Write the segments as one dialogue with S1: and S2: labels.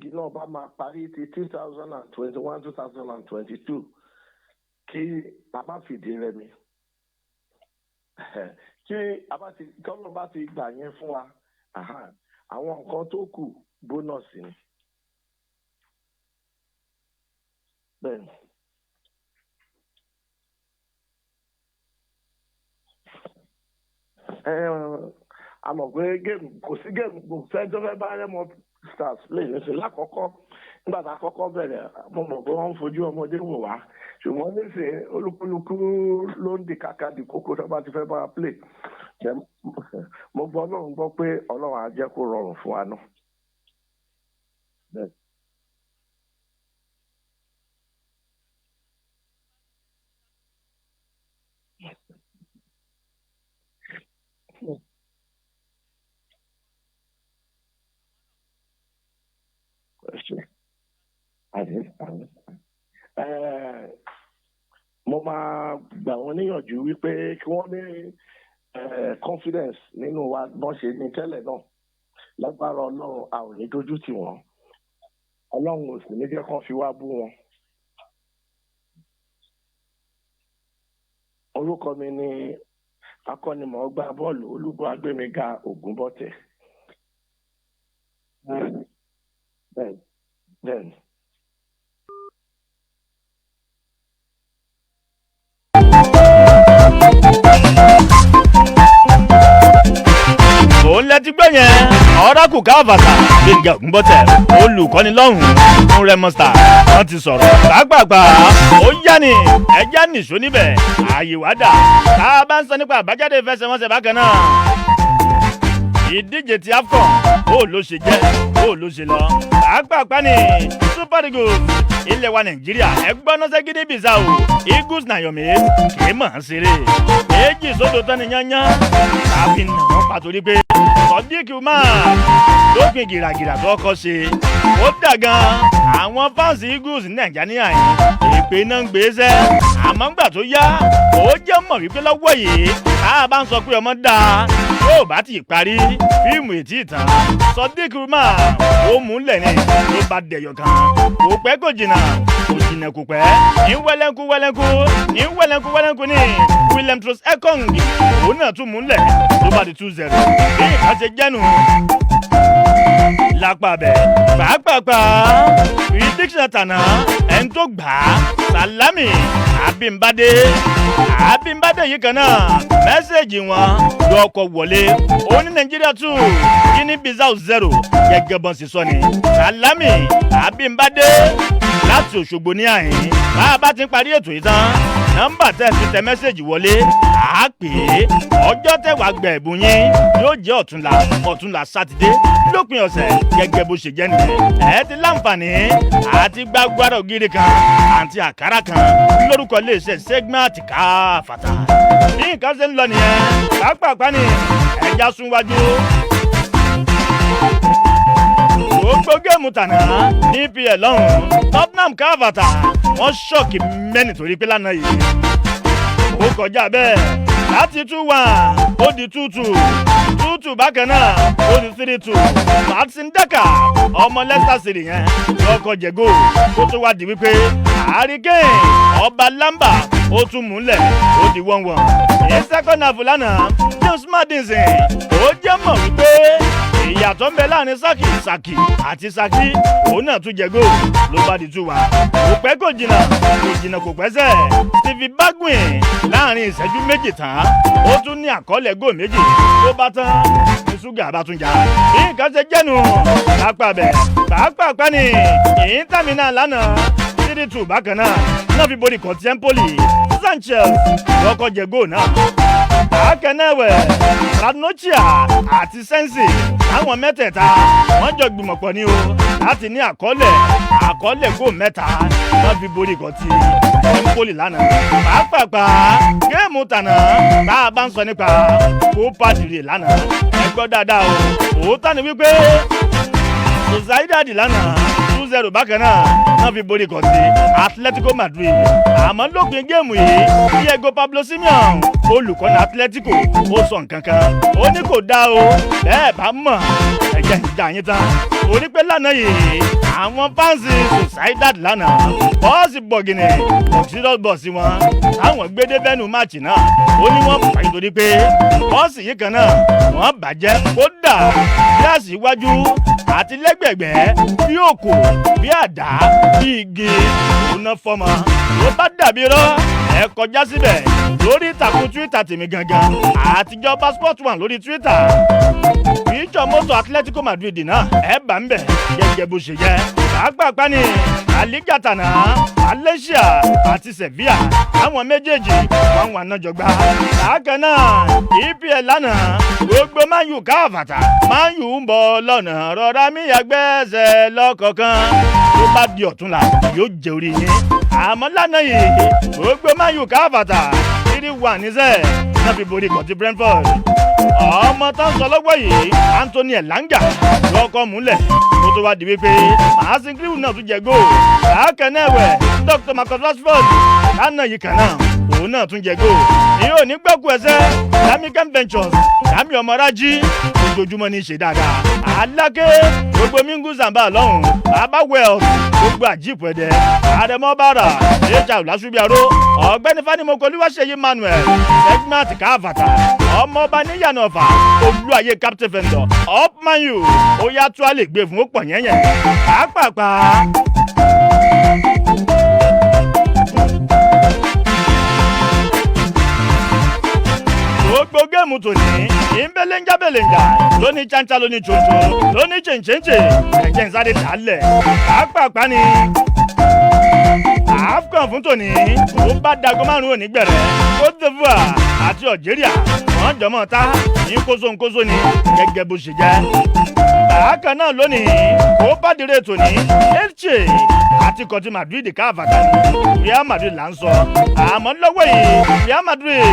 S1: náà bá máa parí ti 2021-2022 kí a bá fìdí rẹmi kí a bá ti tọ́lọ́ bá ti gbà yẹn fún wa àwọn nǹkan tó kù bónọ́ọ̀sì ni. Bẹ́ẹ̀ni. A mọ̀ pé kò sí géèmù kò fẹ́ tó fẹ́ bá Remo Stars lè ní sí lákọ̀ọ́kọ́ nígbà tá a kọ́kọ́ bẹ̀rẹ̀ mo mọ̀ pé wọ́n ń fojú ọmọdé wò wá ṣùgbọ́n nísìnyí olúkúlùkù ló ń di kàkà di kókó tó bá ti fẹ́ bá wa play mo gbọ́ Ọlọ́run gbọ́ pé Ọlọ́run á jẹ́ kó rọrùn fún wa náà. Mo máa gbà wọ́n níyànjú wípé kí wọ́n ní confidence nínú wa bọ́n ṣe ní tẹ́lẹ̀ náà lágbára Ọlọ́run a ò ní dójú tì wọ́n Ọlọ́run ò sì ní jẹ́ kán fi wá bú wọn. Orúkọ mi ni akọ́nimọ̀ọ́gbá bọ́ọ̀lù Olúbọ̀agbémiga Ògúnbọ̀tẹ̀. Bẹ́ẹ̀ni.
S2: òun lẹ́tí gbọ́ yẹn ọ̀rọ̀kù káfàtà Gbénga Ògúnbọ̀tẹ̀ olùkọ́ni lọ́hùn-ún fún Remo Stars wọ́n ti sọ̀rọ̀ gbàgbàgbà ó yá ni ẹja nìṣó níbẹ̀ ààyè wá dà tá a bá ń sọ nípa àbájáde ìfẹsẹ̀wọnsẹ̀ bákan náà ìdíje ti AFCON bó ló ṣe jẹ́ bó ló ṣe lọ gbàgbàgbà ni Super Eagles ilẹ̀ wa Nàìjíríà ẹgbọ́n náà ṣẹ́gídé Bissau Eagles Nayomi kì í mọ̀ ọ́n ṣeré méjì sódò tán ni yányán àfi nà wọ́n pàtó rí pé Sodiq Umar lópin gìràgìrà tó kọ́ ṣe ó dà gan àwọn fáǹsì Eagles ní Nàìjíríà yìí èpè náà ń gbèsè àmọ́ ńgbà tó yá ó jẹ́ mọ̀ wípé lọ́wọ́ yìí tá a bá ń sọ pé ọmọ dáa yóò bá ti parí fíìmù ètí ìtàn Sodiq Umar ó múlẹ̀ ní ló bá dẹ̀yọ̀ kan kò pẹ́ kò jìnnà kò pẹ́ ní wẹ́lẹ́nkú ní William Troost Ekong òun náà tún múlẹ̀ ló bá di 2-0 bí ìkan ṣe jẹ́nu lápá bẹ̀ pàápàá prediction tànà ẹni tó gbà á Salami Abimbade yìí kan náà mẹ́sẹ̀gì wọn lọ́kọ̀ wọlé ó ní Nàìjíríà 2 Guinea Bissau 0 gẹ́gẹ́ bọ́n sì sọ ni Salami Abimbade láti Òṣogbo ní àyín bá a bá ti ń parí ètò yìí tán nọ́mbà tẹ́ ti tẹ mẹ́sẹ̀gì wọlé á pè é ọjọ́ tẹ́wàá gbẹ ẹ̀bùn yín yóò jẹ́ ọ̀túnla sátidé lópin ọ̀sẹ̀ gẹ́gẹ́ bó ṣe jẹ́ nìyẹn ẹ ti láǹfààní àti gbàgbára ògiri kan àti àkàrà kan lórúkọ iléeṣẹ́ segment káfàtà bí nǹkan ṣe ń lọ nìyẹn pápápá ni ẹja sún wájú gbogbo géèmù tànà ní EPL lọ́hùn-ún Tottenham káfàtà wọ́n ṣọ́ọ̀kì mẹ́ni torí pé lánàá yìí ó kọjá bẹ́ẹ̀ láti 2-1 ó di 2-2 bákan náà ó di 3-2 Martin Daka ọmọ Leicester City yẹn lọ́kọ̀ jẹ̀gó ó tó wá di wípé Hurricane ọba Lamba ó tún múlẹ̀ ó di 1-1 ní second half lánàá James Madison ó jẹ́ mọ̀ wípé ìyàtọ̀ ń bẹ láàrin Saki àti Saki òun náà tún jẹ góòlù ló bá di 2-1 kò pẹ́ kò jìnnà kò pẹ́sẹ̀ Stevie Bergwijn láàrin ìṣẹ́jú méjì tán ó tún ní àkọọ́lẹ̀ góòlù méjì tó bá tán ní ṣúgà bá tún jà bí nǹkan ṣe jẹ́nu lápá bẹ̀ pàápàá ní Inter Milan lánàá 3-2 bákan náà fi borí kọ́ Empoli Sanchez lọ́kọ̀ jẹ góòlù náà akẹ́nẹ́wẹ̀ Radnochia àti Sensi àwọn mẹ́tẹ̀ẹ̀ta wọ́n jọ gbìmọ̀pọ̀ ní o láti ní àkọọ́lẹ̀ góò mẹ́ta wọ́n fi borí kan ti Empoli lánàá pàápàá géèmù tànà tá a bá ń sọ nípa Copa del Rey lánàá ẹ gbọ́ dáadáa o òótọ́ ni wípé Sociedad lánàá 2-0 bákan náà fi borí kan ti Atletico Madrid àmọ́ lópin géèmù yìí Diego Pablo Simeone olùkọ́ni Atletico ó sọ nǹkan kan ó ní kò dáa o bẹ́ẹ̀ bá mọ̀ ẹ̀jẹ̀ ìjà yín tán ó torí pé lánàá yìí àwọn fáǹsì Sociedad lánàá bọ́ọ̀sì bọ̀gìnì luxurious bọ́ọ̀sì wọn táwọn gbédé bẹ́nu máàcì náà ó ní wọ́n fà nítorí pé bọ́ọ̀sì yìí kan náà wọ́n bàjẹ́ kódà gíláàsì iwájú àti lẹ́gbẹ̀gbẹ́ bí òkò bí àdá bí igi òun náà fọmọ ló bá dàbí rọ́ ẹ kọjá síbẹ̀ lórí ìtàkùn Twitter tèmi gangan àtijọ́ passport one lórí Twitter ìjọ mọ́tò Atletico Madrid náà ẹ bá ń bẹ̀ gẹ́gẹ́ bó ṣe yẹ pàápàá ní àlígàtànà Malaysia àti Sevilla àwọn méjèèjì wọn wà náà jọgbá bákan náà EPL lánàá gbogbo Man U káàfàtà Man U ń bọ̀ lọ́nà rọra míyàgbẹ́sẹ̀ lọ́kọ̀ọ̀kan tó bá di ọ̀túnla yóò jẹ orí yín àmọ́ lánàá yìí gbogbo Man U káàfàtà 3-1 níṣẹ́ náà fi borí kọ̀tí Brentford ọmọ tó ń sọ lọ́gbọ́ yìí Anthony Elanga lọ́kọ́ múlẹ̀ kó tó wá di wípé Mason Greenwood náà tún jẹ góò bákan náà ẹ̀wẹ̀ Dr. Marcus Rashford lánàá yìí kan náà òun náà tún jẹ góò ní òní gbẹ́kú ẹsẹ̀ Damican Ventures Dami Ọmọrájí ojoojúmọ́ ní í ṣe dáadáa aláké gbogbo mingu zamba lọ́hùn bàbá Wells gbogbo àjíìpù ẹ̀dẹ̀ àdèmọ́ bàrà ẹ̀jà lásùbíàró ọ̀gbẹ́ni fanimoko olúwaṣeyí Manuel segment káfàtà ọmọọba níyànà ọ̀fà olúwayé captain vendor up Man U ó yá tó a lè gbé fún ó pọ̀ yẹ́yẹ́ pàápàá. gbogbo géèmù tòní ìbélénjábélénjà lóní cháncá lóní tuntun lóní chèǹchèǹchè ẹ̀jẹ̀ ń sáré dálẹ̀ pàápàá ni AFCON fún tòní ó bá dago márùn-ún òní gbẹ̀rẹ̀ Côte d'Ivoire àti Algeria wọ́n jọmọ́ ta ní kóso ni gẹ́gẹ́ bó ṣe jẹ́ bákan náà lónìí ó bá dire tòní Elche àti kọtí Madrid káàfàtà ní Real Madrid là ń sọ àmọ́ lọ́wọ́ yìí Real Madrid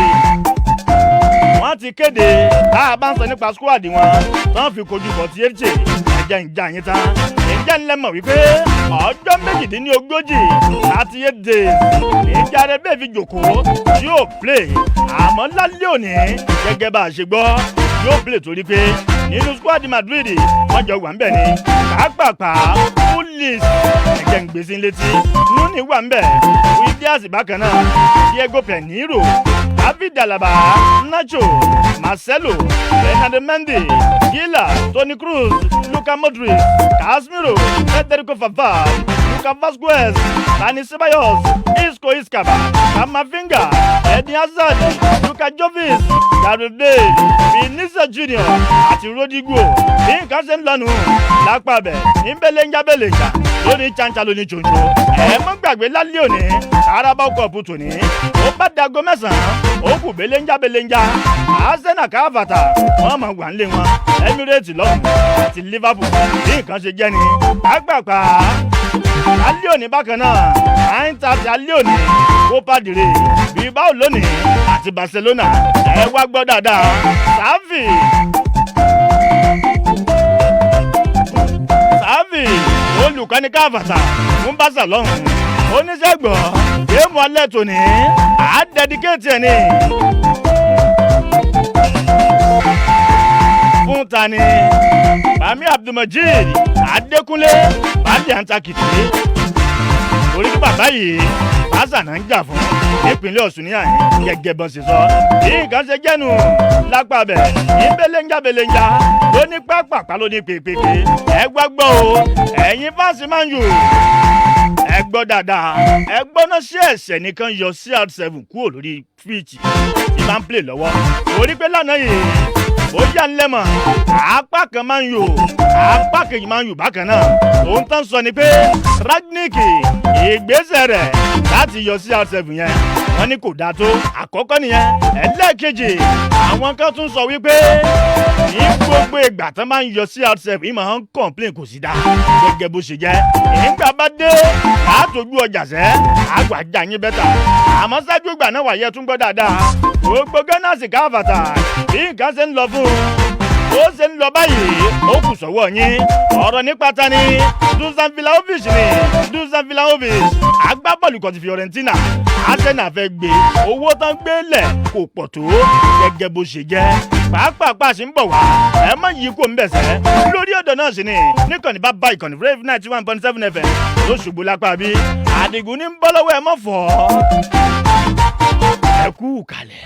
S2: wọ́n ti kéde tá a bá ń sọ nípa squad wọn tán fi kojú bọ̀ tí Elche ẹ̀jẹ̀ ń jà yín tán ìjà ńlẹ̀ mọ̀ wípé ọjọ́ 38 days ìjà rẹ̀ bẹ́ẹ̀ fi jòkóó yóò play àmọ́ lálẹ́ òní gẹ́gẹ́ bá a ṣe gbọ́ yóò play torí pé nínú squad Madrid wọ́n jọ wà ń bẹ̀ ni pàápàá full list ẹ̀jẹ̀ ń gbèsè létí Nuni wà ń bẹ̀ Williams bákan náà Diego Pinheiro David Alaba Nacho Marcelo Bernardo Mendy Gila Toni Kroos Luka Modric Casemiro Federico Valverde Lucas Vazquez Dani Ceballos Isco Iskaba Camavinga Eden Hazard Luka Jovic Gareth Bale Vinicius Junior àti Rodrigo bí nǹkan ṣe ń lọ́nu lápá bẹ̀ ní bélénjábélénjà lóní cháncá lóní choncho ẹ mọ́ gbàgbé lálẹ́ òní Carabao Cup tòní ó bá dago mẹ́sàn-án ó kù bélénjábélénjà Arsenal káfàtà wọ́n máa wà nílé wọn Emirates lọ́hùn àti Liverpool bí nǹkan ṣe jẹ́ ni pàápàá alẹ́ òní bákan náà àìntàtì alẹ́ òní Copa del Rey Bilbao lónìí àti Barcelona ẹ wá gbọ́ dáadáa Xavi olùkọ́ni káfàtà fún Barca lọ́hùn oníṣègbọ́ géèmù alẹ́ tòní àádẹ́díkéètì ẹ̀ ní fún tani Bami Abdulmajid Adékúnlé bàálì àǹtakìtì orí kí bàbá yìí Barca náà ń jà fún nípínlẹ̀ Ọ̀ṣun ní àyín gẹ́gẹ́ bọ́n ṣe sọ bí nǹkan ṣe jẹ́nu lápá bẹ̀ ní bélénjábélénjà ló ní pápápá ló ní pèpèpè ẹ gbàgbọ́ o ẹ̀yin fáǹsì Man U ẹ gbọ́ dáadáa ẹ gbọ́ náà ṣé ẹ̀ṣẹ̀ nìkan yọ CR7 kúrò lórí fíìtì tí máa ń play lọ́wọ́ orí pé lánàá yìí ó yà ń lẹ́mọ̀ apá kan Man U apá kejì Man U bákan náà òun tán sọ ni pé Rangnick ìgbésẹ̀ rẹ̀ láti yọ CR7 yẹn wọ́n ní kò dáa tó àkọ́kọ́ nìyẹn ẹlẹ́ẹ̀kejì àwọn kan tún sọ wípé ní gbogbo ìgbà tán máa ń yọ CR7 yìí máa ń complain kò sí dáa gẹ́gẹ́ bó ṣe jẹ́ ìgbà bá dé látòjú ọjà sẹ́ àgbàjà yín bẹ́tà àmọ́ ṣáájú ìgbà náà wàyẹ tún gbọ́ dáadáa gbogbo Gunners káfàtà bí nǹkan ṣe ń lọ fún ó ṣe ń lọ báyìí ó kù sọ́wọ́ yín ọ̀rọ̀ nípa ta ni Dusan Vlahovic ni Dusan Vlahovic agbábọ́ọ̀lù kan ti Fiorentina Arsenal fẹ́ gbé owó tán gbé lẹ̀ kò pọ̀ tó gẹ́gẹ́ bó ṣe jẹ́ pàápàá ṣì ń bọ̀ wá ẹ má yí kó ń bẹ̀sẹ̀ lórí ọ̀dọ̀ náà sì ni níkànnì bá bá ìkànnì Brave 91.7 FM ló ṣùgbọ́n lápá bí Àdìgún ní ń bọ́ lọ́wọ́ ẹ mọ́ fọ́ ẹ kú kalẹ̀.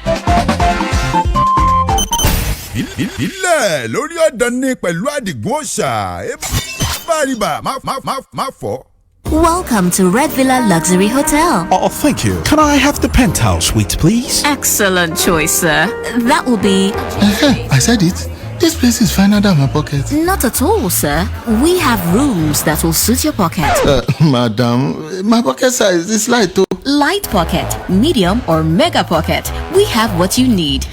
S3: ilẹ̀ lórí ọ̀dọ̀ ní pẹ̀lú Àdìgún òòṣà bàrìbà má fọ́.
S4: Welcome to Red Villa Luxury Hotel.
S5: Oh, thank you. Can I have the penthouse suite, please?
S4: Excellent choice, sir. That will be...
S6: I said it. This place is finer than my pocket.
S4: Not at all, sir. We have rooms that will suit your pocket.
S6: Madam, my pocket size is light too.
S4: Light pocket, medium or mega pocket. We have what you need.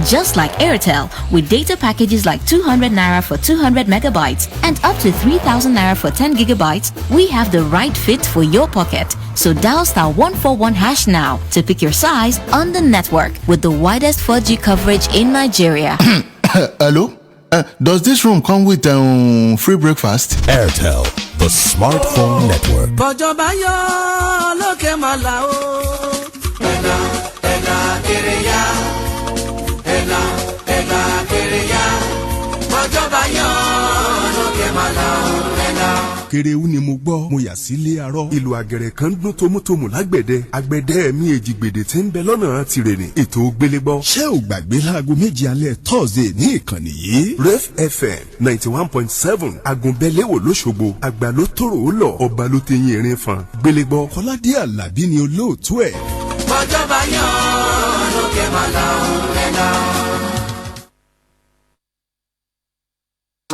S4: Just like Airtel, with data packages like 200 Naira for 200 megabytes and up to 3,000 Naira for 10 gigabytes, we have the right fit for your pocket. So dial *141# now to pick your size on the network with the widest 4G coverage in Nigeria.
S6: Hello? Does this room come with free breakfast?
S3: Airtel, the smartphone network.
S7: Kéréwú ni mo gbọ́ mo yà sílé arọ́ ìlú àgẹ̀rẹ̀ kan dún tómútómù lágbẹ̀dẹ agbẹ̀dẹ mi èjìgbèdè tí ń bẹ lọ́nà tìrẹ̀nì ètò gbélégbọ́. Ṣé ò gbàgbé láago méjì alẹ́ Thursday ní ìkànnì yìí? Ref FM 91.7 agunbẹ́lẹ́wò lóṣogbo àgbà ló tòrò ó lọ ọba ló tẹ̀yìn erin fan gbélégbọ́. Kọ́ládé Àlàbí ni olóòtú ẹ̀.
S8: Bọ́jọ́ba yan lókè màlá ẹ̀dá.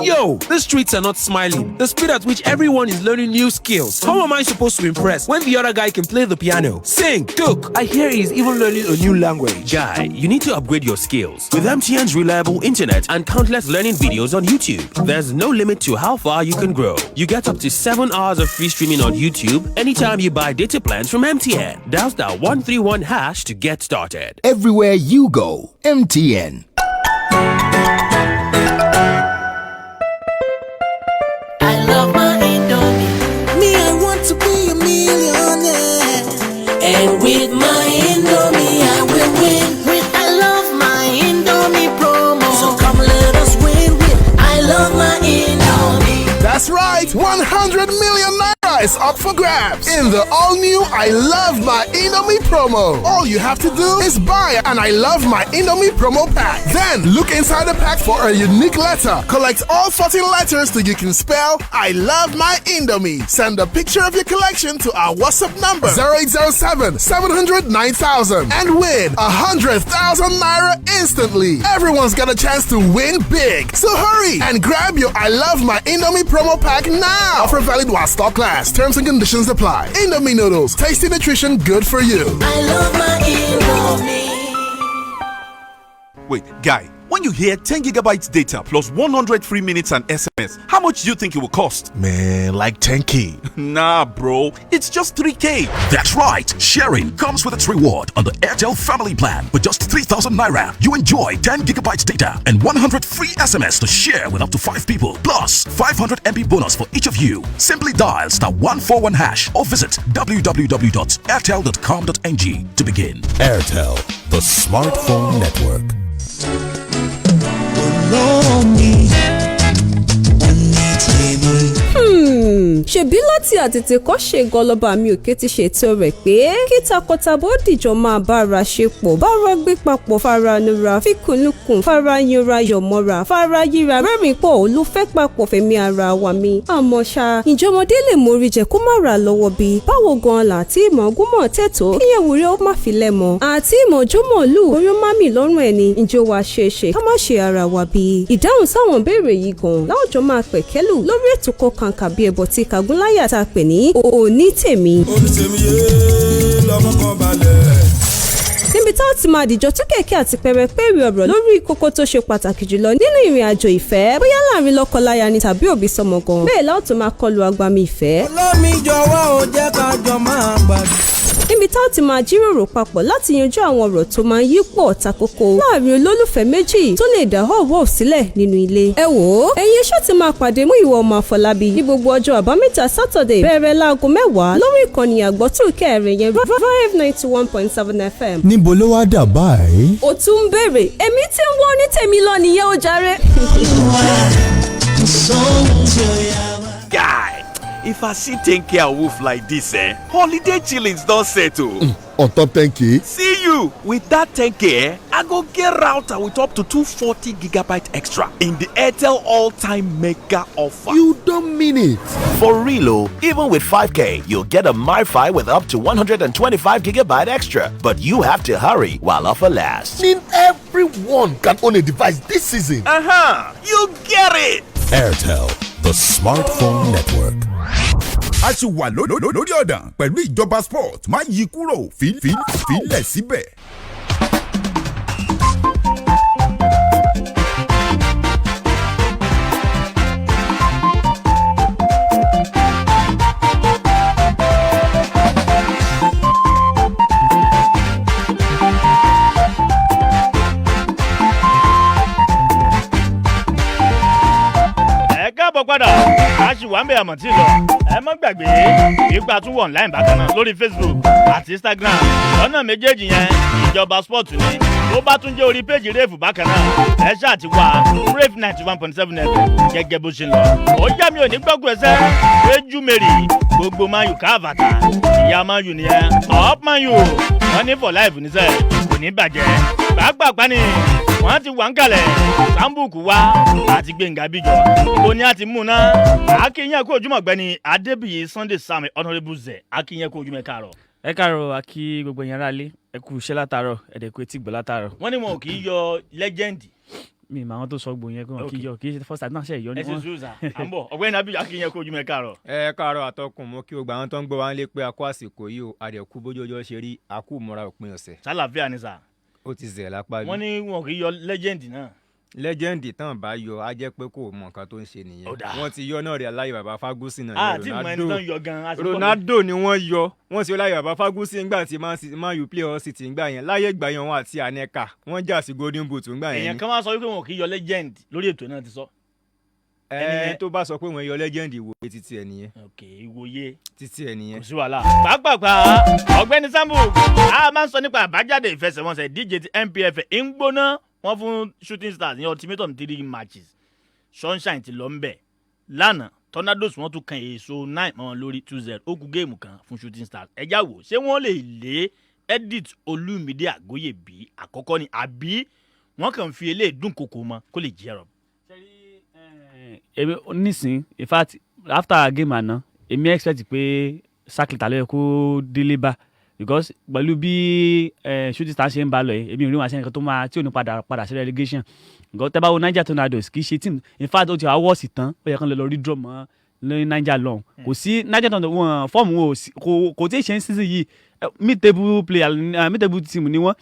S9: Yo, the streets are not smiling. The speed at which everyone is learning new skills. How am I supposed to impress when the other guy can play the piano, sing, cook? I hear he's even learning a new language.
S10: Guy, you need to upgrade your skills with MTN's reliable internet and countless learning videos on YouTube. There's no limit to how far you can grow. You get up to 7 hours of free streaming on YouTube anytime you buy data plans from MTN. Dial *131# to get started.
S11: Everywhere you go, MTN.
S8: And with my Indomie, I will win. I love my Indomie promo. So come let us win with I love my Indomie.
S12: That's right, 100 million naira is up for grabs in the all-new I Love My Indomie promo. All you have to do is buy an I Love My Indomie promo pack. Then look inside the pack for a unique letter. Collect all 14 letters so you can spell I Love My Indomie. Send a picture of your collection to our WhatsApp number 0807 700 9000 and win 100,000 naira instantly. Everyone's got a chance to win big. So hurry and grab your I Love My Indomie promo pack now. Offer valid while stock lasts. Terms and conditions apply. Indomie noodles, tasty nutrition, good for you.
S8: I love my Indomie.
S13: Wait, guy, when you hear 10 gigabytes data plus 100 free minutes and SMS, how much do you think it will cost?
S5: Man, like 10K.
S13: Nah, bro, it's just 3K.
S14: That's right. Sharing comes with its reward on the Airtel family plan. With just 3,000 naira, you enjoy 10 gigabytes data and 100 free SMS to share with up to 5 people. Plus 500 MB bonus for each of you. Simply dial *141# or visit www.airtel.com.ng to begin.
S3: Airtel, the smartphone network.
S15: Ṣebí láti àtètè kọ́ ṣe gọlọ́ba mi òkè ti ṣètò rẹ̀ pé kí takọtabo dìjọ máa bára ṣe pọ̀ bára gbé papọ̀ fara nura fíkùnlùkùn fara yanra yọ̀mọ́ra fara yíra rẹ́rìn pọ̀ olùfẹ́ papọ̀ fẹ̀mí ara wa mi. Àmọ́ ṣá ìjọmọdé lè mórí jẹ kó má ra lọ́wọ́ bí báwo gan la àti ìmọ̀ gúnmọ̀ tẹ̀tọ́ kíyẹ̀wò rẹ̀ ó má fi lẹ́mọ̀ àti ìmọ̀ jómọ̀lù orí má mì lọ́rùn ẹni ìjọ wa ṣeéṣe ká má ṣe ara wa bí. Ìdáhùn sáwọn béèrè yìí gan láwùjọ máa pẹ̀kẹ́lù lórí ètò kọkànkà bí ẹbọ tí Kàgúnláyà tá a pè ní òní tèmi.
S16: lọ́mọ kan balẹ̀.
S15: níbi tá a ti máa dìjọ tún kẹ̀kẹ́ àti pẹ̀rẹ̀pẹ̀rẹ̀ ọ̀rọ̀ lórí kókó tó ṣe pàtàkì jùlọ nínú ìrìn àjò ìfẹ́ bóyá láàrin lọ́kọláya ni tàbí òbí sọmọ gan. bẹ́ẹ̀ láò tó máa kọlu agbami ìfẹ́.
S8: olómi jọ̀wọ́ ò jẹ́ ká jọ máa gbàdúrà.
S15: níbi níbi tá a ti máa jíròrò papọ̀ láti yanjú àwọn ọ̀rọ̀ tó máa ń yípo takoko láàrin olólùfẹ́ méjì tó lè dá họ́wọ́ sílẹ̀ nínú ilé. ẹ wò ó ẹ̀yin ṣáà ti máa pàdé Múyìwá ọmọ Àfọlábí ní gbogbo ọjọ́ àbámẹ́ta Saturday bẹ̀rẹ̀ láago 10 lórí ìkànnì àgbọ́túnkẹ́ yẹn Vibe 91.7 FM.
S11: níbo ló wá dà báyìí.
S15: ó tún ń béèrè èmi tí ń wọ́n ní tèmi lọ nìyẹn ó jàre.
S13: Guy, if I see 10K a wolf like this, holiday chillings don't settle.
S6: On top 10K.
S13: See you! With that 10K, I go get router with up to 240GB extra in the Airtel all-time mega offer.
S6: You don't mean it.
S11: For real, even with 5K, you'll get a MiFi with up to 125GB extra. But you have to hurry while offer lasts.
S6: Mean everyone can own a device this season.
S13: You get it!
S3: Airtel, the smartphone network. A ṣì wà lórí ọ̀dàn pẹ̀lú ìjọba sport má yí kúrò fílẹ̀ síbẹ̀.
S2: káàbọ̀ padà a ṣì wà ń bẹ̀ àmọ̀ tí lọ ẹ má gbàgbé ipa tún wọ̀ online bákan náà lórí Facebook àti Instagram lọ́nà méjèèjì yẹn ìjọba sport ni tó bá tún jẹ́ orí péjì rẹ́ẹ̀fù bákan náà ẹ ṣáà ti wá Rave 91.7 FM gẹ́gẹ́ bó ṣe ń lọ ó jẹ́ mi ò ní gbọ́gbọ́ ẹsẹ̀ péjú mèrì gbogbo Man U káàbàtà ìyá Man U nìyẹn up Man U wọ́n ní for life níṣẹ́ kò ní bàjẹ́ gbàgbàgbà ni wọ́n ti wà ń kalẹ̀ Sambuku wá àti Gbẹ̀ngà Bíjọ ibo ni a ti mú ná akínyẹn kó ojúmọ́ gbẹ́ni Adébíyì Sunday Sam Honourable Zẹ akínyẹn kó ojúmọ́ káàárọ̀.
S17: ẹ káàárọ̀ akí gbogbo yẹn rálé ẹ kú iṣẹ́ látàárọ̀ ẹ̀dẹ̀kú etí gbọ́ látàárọ̀.
S2: wọ́n ní wọn ò kì í yọ lẹ́jẹ̀ndì.
S17: mi ì máa wọn tó sọ gbòó yẹn kí wọn kì í yọ kì í ṣe first time náà ṣe ìyọ ni wọn.
S2: ẹ ṣe sùúrù à ń bọ̀ ọ̀gbẹ́ni Abíyì akínyẹn kó ojúmọ́ káàárọ̀.
S18: ẹ káàárọ̀ àtọkùn mo kí gbogbo àwọn tó ń gbọ́ wá ń lé pé a kó àsìkò yìí o àdẹ̀kú bójú ọjọ́ ṣe rí a kú mọ́ra òpin ọ̀sẹ̀.
S2: sálàáfíà ni sà.
S18: ó ti zẹ̀ lápá bí.
S2: wọ́n ní wọn kì í yọ lẹ́jẹ̀ndì náà.
S18: lẹ́jẹ̀ndì tán bá yọ á jẹ́ pé kò mọ nǹkan tó ń ṣe nìyẹn. wọ́n ti yọ náà rí aláyè bàbá Fágúsì náà. Ronaldo ni wọ́n yọ wọ́n ti láyè bàbá Fágúsì ńgbà tí Man U play Hull City ńgbà yẹn láyé ìgbà yẹn wọn àti Aneka wọ́n jà sí Golden Boot ńgbà yẹn.
S2: èèyàn kan máa sọ wípé wọn kì í yọ lẹ́jẹ̀ndì lórí ètò náà ti sọ.
S18: tó bá sọ pé wọ́n yọ lẹ́jẹ̀ndì ìwòye títí ẹ̀ nìyẹn.
S2: ok ìwòye
S18: títí ẹ̀ nìyẹn.
S2: kò sí wàhálà. pàápàá ọ̀gbẹ́ni Sambuku a máa ń sọ nípa àbájáde ìfẹsẹ̀wọnsẹ̀ díje ti NPF ń gbóná wọ́n fún Shooting Stars ní ultimatum 3 matches Sunshine ti lọ ń bẹ̀ lánàá Tornadoes wọ́n tún kan èso 9 mọ́ wọn lórí 2-0 ó kù géèmù kan fún Shooting Stars ẹjá wò ṣé wọ́n lè lé Edith Olúmídé Àgóyè bí àkọ́kọ́ ni àbí wọ́n kàn fi eléyìí dún kòkó mọ́ kó lè jẹ́ rọ̀.
S17: èmi nísìn in fact after game àná èmi expect pé Sakita ló yẹ kó délé bá because pẹ̀lú bí Shooting Stars ṣe ń bá lọ yìí èmi ò rí wọn àṣẹ nǹkan tó máa tí ò ní padà sí relegation nǹkan tẹ́ bá wo Niger Tornadoes kì í ṣe team in fact ó ti wá wọ́ọ̀sì tán ó yẹ kán lọ rí draw mọ́ lórí Niger lọ́hùn kò sí Niger Tornadoes wọn fọ́ọ̀mù wọn kò tí ì ṣe ń season yìí mid table team ni wọ́n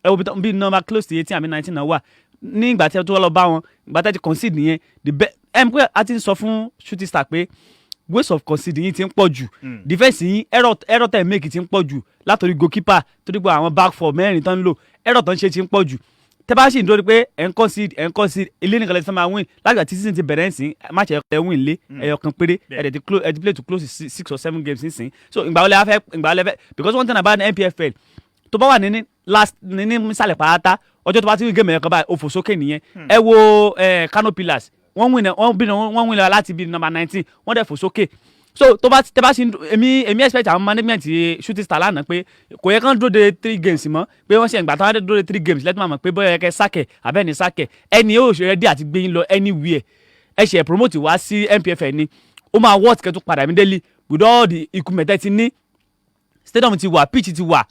S17: ẹ wo bí number close to 18 àbí 19 náà wà ní ìgbà tí ẹ tó lọ bá wọn ìgbà tí ẹ ti concede nìyẹn pé a ti ń sọ fún Shooting Stars pé waste of conceding yìí ti ń pọ̀ jù defence yìí error tẹ̀ make ti ń pọ̀ jù látòrí goalkeeper torí pé àwọn back four mẹ́rin tán ń lò error tán ṣe ti ń pọ̀ jù tẹ́ bá sì ń dórí pé ẹ̀ ń concede ilé nìkan lẹ́sìn máa win láti gbà tí season ti bẹ̀rẹ̀ ǹsìn match ẹ̀ win lé ẹ̀yọ̀ kan péré ẹ̀ ti play to close 6 or 7 games ǹsìn so ìgbà wọlé afẹ́ because one thing about NPFL tó bá wà ní mísàlẹ̀ pàápàá ọjọ́ tó bá ti rí game ẹ̀kan báyìí ó fò sókè nìyẹn ẹ wo Kano Pillars wọ́n win láti bí number 19 wọ́n dẹ̀ fò sókè so tó bá tẹ́ bá sí èmi expect àwọn management Shooting Stars lánàá pé kò yẹ kán dúró de 3 games mọ́ pé wọ́n ṣe ìgbà táwọn dúró de 3 games lẹ́tọ́ máa mọ̀ pé bóyá yẹ kẹ́ sákẹ̀ abẹ́ni sákẹ̀ ẹni yóò ṣe rẹ́dí àti gbé yín lọ anywhere ẹ ṣe promote wá sí NPFL ni ó máa worth kẹ́ tó padà immediately with all the equipment ti ní stadium ti wà pitch ti wà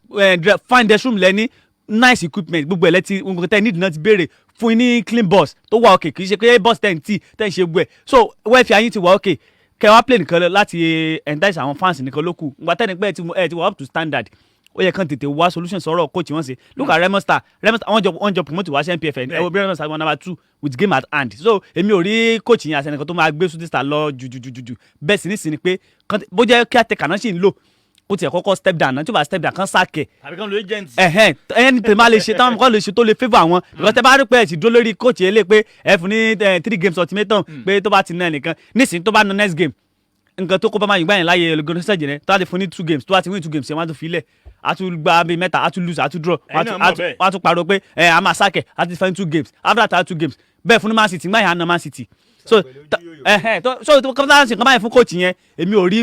S17: fine dress room lẹ́ni nice equipment gbogbo ẹ̀lẹ́tì gbogbo tẹ́ nídìí náà ti béèrè fún yín ní clean bus tó wà òkè kì í ṣe pé bus ten tí tẹ́ ń ṣe gbogbo ẹ̀ so wẹ́ẹ̀fì ayín ti wà òkè kẹ́ wá play nìkan láti entice àwọn fans nìkan ló kù ìgbà tẹ́ni pé ẹ ti wà up to standard ó yẹ kán tètè wá solution sọ̀rọ̀ coach wọ́n ṣe look at Remo Star wọ́n jọ promote wá sí NPFL ẹ wo bí Remo Star won number 2 with game at hand so èmi ò rí coach yẹn àṣẹnìkan tó máa gbé Shooting Stars lọ jùjùjùjù bẹ́ẹ̀ sì ní sí ni pé bó jẹ́ kí àtẹ̀kà náà sì ń lò kó tiẹ̀ kọ́kọ́ step down náà tí ó bá step down kan sáàkẹ̀.
S2: àbí kan lo agent.
S17: ẹni tèmi máa lè ṣe táwọn kọ́ lè ṣe tó lè favour àwọn because tẹ́ bá rí pé ẹ̀ sì dúró lórí coach yẹn lé pé ẹ fún ní 3 games ultimatum pé tó bá ti ná nìkan nísìnyí tó bá ná next game nǹkan tó kó bá máa yìnbá yẹn láyé olùgbọ́nsẹ̀ jẹ́ tó bá ti fún ní 2 games tó bá ti win 2 games yẹn wọ́n á tún filẹ̀ á tún gba bíi mẹ́ta á tún lose á tún draw wọ́n á tún pariwo pé a máa sáàkẹ̀ á ti fẹ́ 2 games after that 2 games bẹ́ẹ̀ fún Man City gbáyà á ná Man City so tó kọ́ńtà ṣe nǹkan báyìí fún coach yẹn èmi ò rí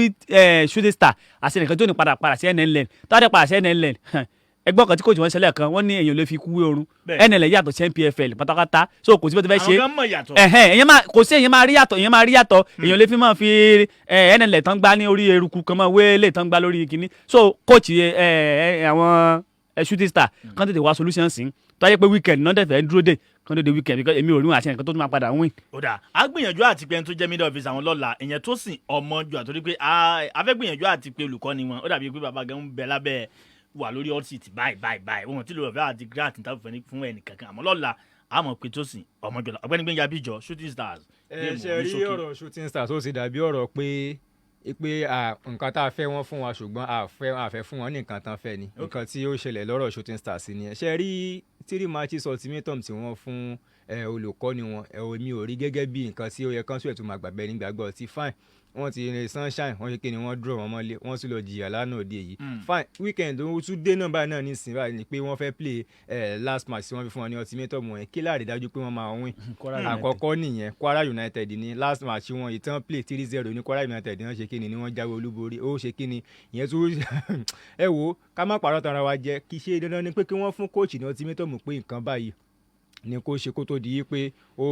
S17: shooting star àti nǹkan tó ní padà sí NLN tó á dẹ̀ padà sí NLN ẹgbọ́n kan tí coach wọn ṣẹlẹ̀ kan wọ́n ní èèyàn lè fi kú wé orun NLN yàtọ̀ sí NPFL pátápátá so kò sí bó ti fẹ́ ṣe kò sí èèyàn máa rí yàtọ̀ èèyàn lè fi máa fi NLN tán gbá ní orí eruku kan máa wé lè tán gbá lórí kinní so coach àwọn shooting star kan tètè wá solution sí tó ayé pé weekend náà dẹ̀fẹ̀ dúró dé kan tó dé weekend because èmi ò rí wọn àti nǹkan tó tún máa padà win.
S2: ó dà á gbìyànjú àti pé ẹni tó jẹ́ middle office àwọn lọ́la ìyẹn tó sìn ọmọ jù àtòrí pé a fẹ́ gbìyànjú àti pé olùkọ́ni wọn ó dàbí pé bàbá gan ń bẹ lábẹ́ wà lórí hot seat báyìí wọn tí lóòrò fẹ́ àti grant ní tàbí fún ẹnì kankan àmọ́ lọ́la àmọ́ pé tó sìn ọmọ jù ọ̀gbẹ́ni Gbénga Bíjọ shooting stars.
S18: ṣe rí ọ̀rọ̀ shooting stars ó sì dàbí ọ̀rọ̀ pé nǹkan tá a fẹ́ wọ́n fún wa ṣùgbọ́n a fẹ́ fún wọn ní nǹkan tán fẹ́ ni nǹkan tí ó ṣẹlẹ̀ lọ́rọ̀ shooting stars ni ẹ̀ ṣe rí 3 matches ultimatum tí wọ́n fún olùkọ́ni wọn mi ò rí gẹ́gẹ́ bí nǹkan tí ó yẹ kán sùn ẹ̀ tó máa gbàgbẹ́ nígbàgbọ́ ti fine wọ́n ti ní sunshine wọ́n ṣe kí ni wọ́n draw wọn mọ́lé wọ́n sì lọ jìyà lánàá òde yìí fine weekend ó tún dé náà báyìí náà nísìnyí báyìí ni pé wọ́n fẹ́ play last match tí wọ́n fi fún wọn ní ultimatum wọn kí láàrin dájú pé wọ́n máa win àkọ́kọ́ nìyẹn Kwara United ní last match wọn ìtàn play 3-0 ní Kwara United wọ́n ṣe kí ni wọ́n jáwé olúborí ó ṣe kí ni ìyẹn tún ẹ wo ká má parọ́ tanra wa jẹ kì í ṣe dandan ni pé kí wọ́n fún coach ní ultimatum pé nǹkan báyìí ni kó ṣe kó tó di pé ó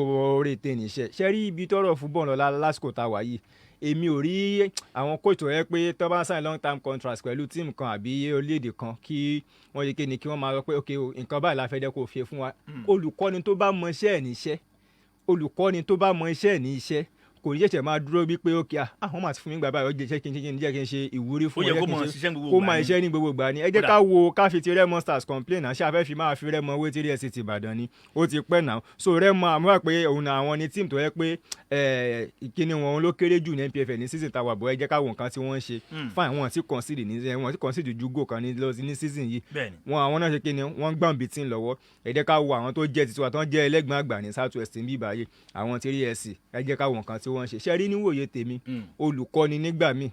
S18: rètè níṣẹ́ ṣe rí ibi tọ́rọ̀ fúbọ̀ lọ lásìkò tá a wà yìí èmi ò rí àwọn coach tó yẹ pé tó bá ń sign long term contract pẹ̀lú team kan àbí orílẹ̀-èdè kan kí wọ́n yẹ kéde kí wọ́n máa sọ pé ok nǹkan báyìí la fẹ́ jẹ́ kó fi fún wa olùkọ́ni tó bá mọ iṣẹ́ ẹ̀ níṣẹ́ kò ní ṣẹ̀ṣẹ̀ máa dúró wípé ó kí àwọn máa ti fún mi gbà báyìí ó jẹ́ kí n ṣe ìwúrí fún kó máa iṣẹ́ ní gbogbo ìgbà ni ẹ jẹ́ ká wo ká fi ti Remo Stars complain náà ṣé a fẹ́ fi máa fi Remo wé tí RS ti Ìbàdàn ni ó ti pẹ́ náà so Remo àmúwà pé òun àwọn ni tíìmù tó yẹ pé ìkíni wọn ló kéré jù ní NPFL ní season tàwa bọ̀ ẹ jẹ́ ká wo nǹkan tí wọ́n ń ṣe fine wọn ti concede ju goal kan ní season yìí wọn àwọn náà ṣe kí ni wọ́n gbọ́n bí tí ń lọ́wọ́ ẹ jẹ́ ká wo àwọn tó jẹ́ titiwa tó ń jẹ́ ẹlẹ́gbọ̀n àgbà ní South West bí báyìí àwọn tí RS ẹ jẹ́ ká wo nǹkan tí wọ́n ń ṣe ṣe rí níwòye tèmi olùkọ́ni nígbà míì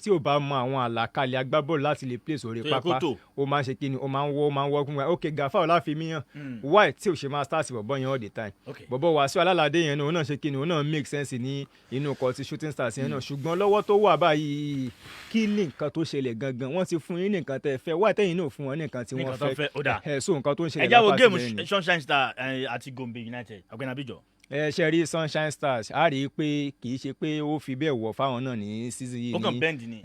S18: tí ò bá mọ àwọn àlàkalẹ̀ agbábọ́ọ̀lù láti lè place orí pápá ó máa ń ṣe kí ni ó máa ń wọ́ fún wa ok Gàfá Ọláfimíyàn why tí ò ṣe máa start bọ̀bọ̀ yẹn all the time bọ̀bọ̀ Wàsíù Alálàdé yẹn náà ó náà ṣe kí ni ó náà make sense ní inú ọkọ̀ ti shooting stars yẹn náà ṣùgbọ́n lọ́wọ́ tó wà báyìí kí ní nǹkan tó ṣẹlẹ̀ gangan wọ́n ti fún yín ní nǹkan tẹ́ fẹ́ why tẹ́yìn náà fún wọn ní nǹkan tí wọ́n fẹ́ so nǹkan tó ń ṣẹlẹ̀
S2: lápá sí lẹ́yìn. ẹ jáwọ́ géèmù Sunshine Star àti Gombe United Ọ̀gbẹ́ni Abíjọ.
S18: Ṣe rí Sunshine Stars a rí i pé kì í ṣe pé ó fi bẹ́ẹ̀ wọ̀ fáwọn náà ní season yìí ní
S2: ó kàn bend ni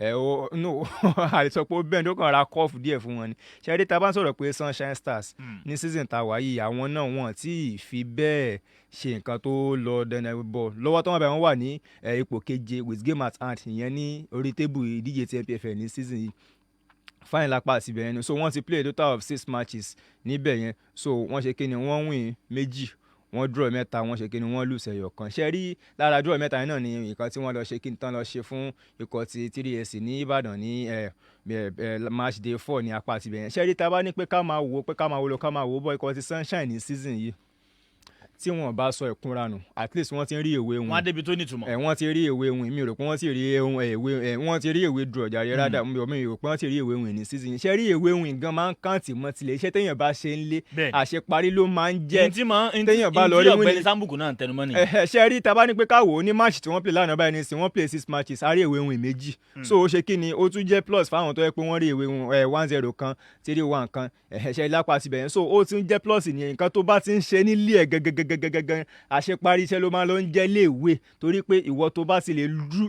S18: no àìsàn pé ó bend ó kàn ra cough díẹ̀ fún wọn ni ṣe rí tá bá ń sọ̀rọ̀ pé Sunshine Stars ní season tá a wà yìí àwọn náà wọ́n tí ì fi bẹ́ẹ̀ ṣe nǹkan tó lọ dẹnẹ bọ̀ lọ́wọ́ tó wọ́n bá wọn wà ní ipò keje with game at hand ìyẹn ní orí tébù ìdíje ti NPFL ní season yìí fine lápá àti bẹ̀rẹ̀ ni so wọ́n ti play a total of 6 matches níbẹ̀ yẹn so wọ́n ṣe kí ni wọ́n win 2 wọ́n draw 3 wọ́n ṣe kí ni wọ́n lose 1 ṣe rí lára draw 3 náà ni nǹkan tí wọ́n lọ ṣe kí n tán lọ ṣe fún ikọ̀ ti 3SC ní Ìbàdàn ní match day 4 ní apá àti bẹ̀rẹ̀ ṣe rí tá bá ní pé ká máa wò bọ́ ikọ̀ ti Sunshine ní season yìí tí wọn bá sọ ìkúnra nù at least wọ́n ti rí ìwé wọn.
S2: wọ́n á débi tó nítumọ̀.
S18: wọ́n ti rí ìwé wọn mi rò pé wọ́n ti rí ìwé wọ́n ti rí ìwé draw jàre rádà mi rò pé wọ́n ti rí ìwé wọn ní season ṣe rí ìwé wọn gan máa ń káǹtì mọ́ tilẹ̀ iṣẹ́ téèyàn bá ṣe ń lé àṣeparí ló máa ń jẹ́ téèyàn bá lọ rí wọn.
S2: ọ̀gbẹ́ni Sambuku náà tẹnumọ́ ni.
S18: ṣe rí tá bá ní pé káwọ́ ní match tí wọ́n play lánàá báyìí ní sìn wọ́n play 6 matches a rí ìwé wọn 2 so ó ṣe kí ni ó tún jẹ́ plus fáwọn tó yẹ pé wọ́n rí ìwé wọn 1-0 kan 3-1 kan ṣe lápá ti bẹ̀rẹ̀ so ó tún jẹ́ plus ní nǹkan tó bá ti ń ṣe nílé ẹ̀ gẹ́gẹ́gẹ́gẹ́gẹ́ àṣeparí iṣẹ́ ló máa lọ ń jẹ́ léèwé torí pé ìwọ tó bá sì lè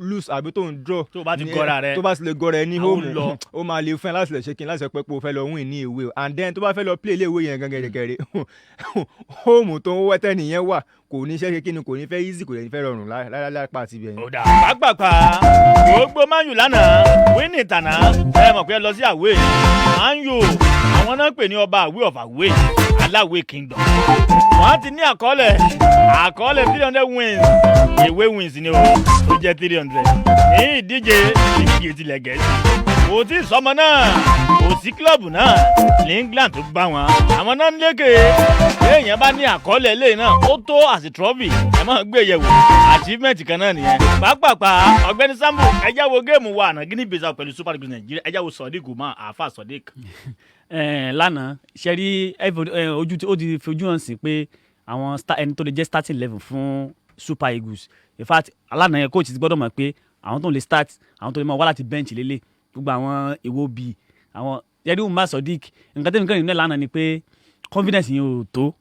S18: lose àbí tó ń draw
S2: tó bá ti gọ́ra rẹ
S18: tó bá sì lè gọ́ra ẹ ní home ó máa lè fún ẹ láti lè ṣe kí n láti sọ pé o fẹ́ lọ win ní ìwé and then tó bá fẹ́ lọ play léèwé yẹn gangan gẹ́gẹ́rẹ́ home tó ń wẹ́tẹ́ nìyẹn wà kò ní ṣe kí ni kò ní fẹ́ easy kò ní fẹ́ rọrùn lápá àti ibẹ̀ yẹn.
S2: ọ̀dà pàápàá gbogbo Man U lánàá wíìnì tànà ẹ mọ̀ pé ẹ lọ sí àwé Man U àwọn náà pè ní ọba àwé of àwé aláwé kingdom wọ́n ti ní àkọọ́lẹ̀ 300 wins ìwé wins ni o tó jẹ́ 300 ní ìdíje tilẹ̀ Gẹ̀ẹ́sì kò tí ì sọmọ náà kò sí kílọ̀bù náà ní England tó gbá wọn àwọn náà ń lékè èèyàn bá ní àkọọ́lẹ̀ lẹ́yìn náà ó tó àti trọ́fì ẹ máa gbé yẹ̀wò achievement kan náà nìyẹn pàápàá ọ̀gbẹ́ni Sambo ẹjá wo géèmù wa àná Guinea Bissau pẹ̀lú Super Eagles Nàìjíríà ẹjá wo Sodiq Umar àáfà Sodiq.
S17: lánàá ṣẹ́rí ojú ó ti fojú hàn sí pé àwọn ẹni tó lè jẹ́ starting level fún Super Eagles in fact alánà yẹn coach ti gbọ́dọ̀ mọ̀ pé àwọn tó lè start àwọn tó lè máa wá láti bench lélẹ̀ gbogbo àwọn èwo bíi àwọn yẹ́rí Umar Sodiq nǹkan tẹ́mi kan nínú lánàá ni pé confidence yẹn ò tó